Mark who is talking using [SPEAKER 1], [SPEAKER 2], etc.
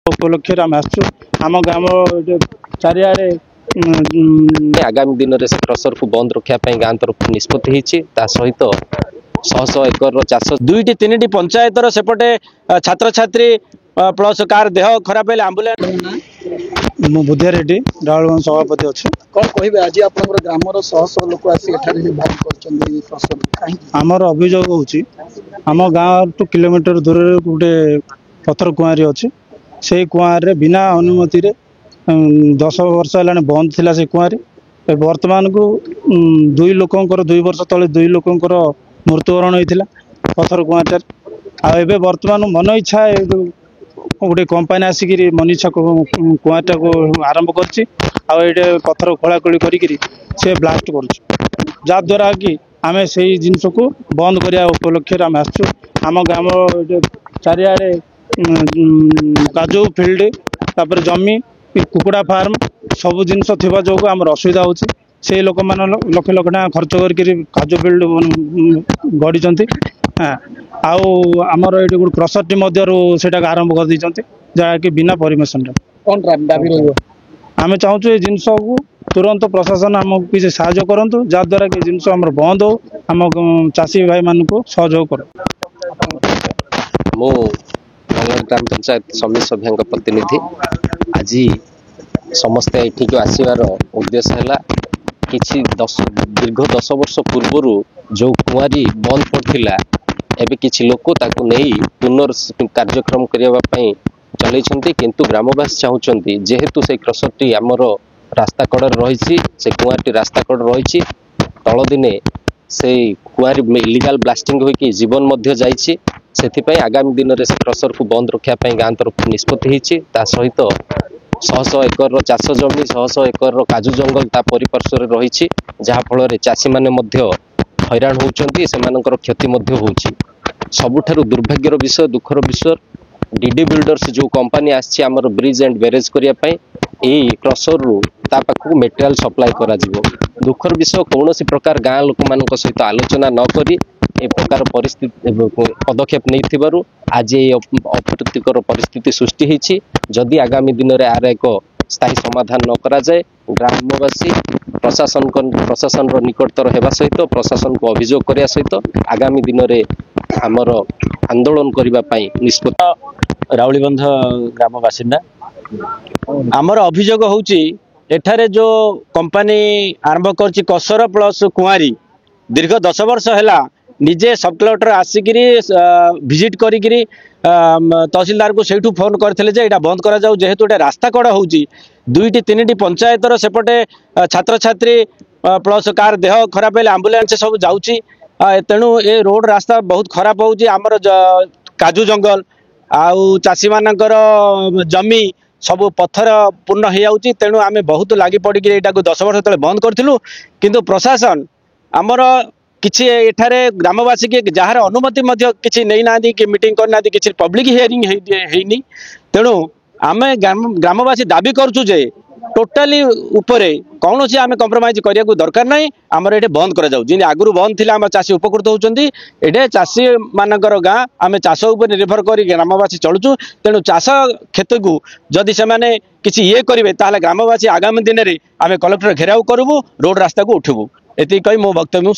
[SPEAKER 1] उपलक्ष्य आम आम ग्राम चारिआडे
[SPEAKER 2] आगामी दिन में क्रसर को बंद रखापी गाँ तरफ निष्पत्ति सहित शह शह एकर चाष
[SPEAKER 3] दुईटी तीन पंचायतर सेपटे छात्र छात्री प्लस कार देह खराब है आंबुलांस
[SPEAKER 1] मु बुधिया रेड्डी राहुल सभापति अच्छे
[SPEAKER 4] कौन कहे आज आप ग्रामर शह शह लोक
[SPEAKER 1] आमर अभियोग होची आम गाँव टू किलोमीटर दूर गोटे पथर कुआरी अच्छी से कुआरे बिना अनुमति रे 10 वर्ष है बंद थिला से कुआरी वर्तमान को 2 लोकंकर 2 वर्ष तले 2 लोकंकर मृत्युवरण होता पथर कुआटार आबे वर्तमान मन इच्छा गोटे कंपानी आसिक मन इच्छा कुआटा को आरंभ कर पथर खोलाखोली कर ब्लास्ट करद्वारा कि आम से जिनस को बंद करने उपलक्ष्य आम आम ग्राम चारिआडे काजू फिल्ड तापर जमी कुकुड़ा फार्म सब जिनस थिबा जो आमर असुविधा होची से लोक मान लक्ष लक्ष टाँग खर्च करके काजू फिल्ड गढ़ी हाँ आमर ये गोटे क्रसर टी आरंभ कर देते जहाँकि बिना परमिशन
[SPEAKER 4] कौन दाबी रही
[SPEAKER 1] आम चाहूँ ये जिनस को तुरंत प्रशासन आमको किसी साहाय्य करूँ जहाद्वारा कि जिनस आम बंद हो आम चाषी भाई मान को सहयोग कर
[SPEAKER 2] ग्राम पंचायत समिति सभ्यों प्रतिनिधि आज समस्ते ये आसबार उद्देश्य है कि दीर्घ 10 वर्ष पूर्वर जो कुआरी बंद पड़ा एवं किसी लोक नहीं पुनर्कार्यक्रम करने चलते किंतु ग्रामवासी चाहते जेहेतु से क्रसरटी आमर रास्ता कड़े रही से कुआटी रास्ता कड़े रही तल दिने से कुआरी इलिगाल ब्लास्टिंग होगी जीवन से आगामी दिन में क्रसर को बंद रखापी गाँ तरफ निष्पत्ति सहित शह शह एकर चाष जमी शह शह एकर काजू जंगल ता परिपार्श्व रही जहाँफल चाषी मैंने हैरान होती से क्षति होची सबुठारु दुर्भाग्यर विषय दुखर विषय डीडी बिल्डर्स जो कंपनी आछि हमर ब्रिज एंड बैरेज करने यही क्रसर रु ता पाखक मेटेरियल सप्लाई करा जिवो दुखर विषय कौन प्रकार गाँ लोक मान सहित आलोचना न करी ए प्रकार परिस्थिति पदक्षेप नहीं आज ये अप्रीतिकर परिस्थिति सृष्टि होती जदि आगामी दिन में आर एक स्थायी समाधान न करा जाए ग्रामवासी प्रशासन निकटतर होगा सहित प्रशासन को अभियोग करने सहित आगामी दिन में आमर आंदोलन करने निष्पत्ति
[SPEAKER 3] राउलीबंध ग्राम बासिंदा आमर अभियोग होची एठारे जो कंपनी आरंभ कर कसर प्लस कुआरी दीर्घ 10 वर्ष है निजे सब कलेक्टर आसिक विजिट करी तहसीलदार को से फोन करते यहाँ बंद करा जाऊ जेहेतु गोटे रास्ता कड़ा हो दुईटी तीन पंचायतर सेपटे छात्र छात्री प्लस कार देह खराब है आंबुलांस सब जाऊँगी तेणु ये रोड रास्ता बहुत खराब हो काजू जंगल आउ चाषी मानकर जमी सब पत्थर पूर्ण हो जाऊँगी तेणु आम बहुत लगी पड़ी 10 वर्ष तले बंद करूँ किंतु प्रशासन आमर किसी एठारे ग्रामवासी के जार अनुमति किसी नहीं ना कि मीटिंग करना किसी पब्लिक हियरिंग है तेणु आम ग्रामवासी दाबी करुचु जे टोटाली उपरे कौन सी आम कंप्रोमाइज करने को दरकार नहीं आमर ये बंद करा जाऊ जी आगुरी बंद थी आम चाषी उपकृत होती ये चाषी मानकर गाँ आम चाष उपर निर्भर कर ग्रामवासी चलुचु तेणु चाष क्षेत्र को जदि से किसी ये करेंगे ताहले ग्रामवासी आगामी दिन में आम कलेक्टर घेराव करूँ रोड रास्ता को उठबू ये कही मो वक्तव्य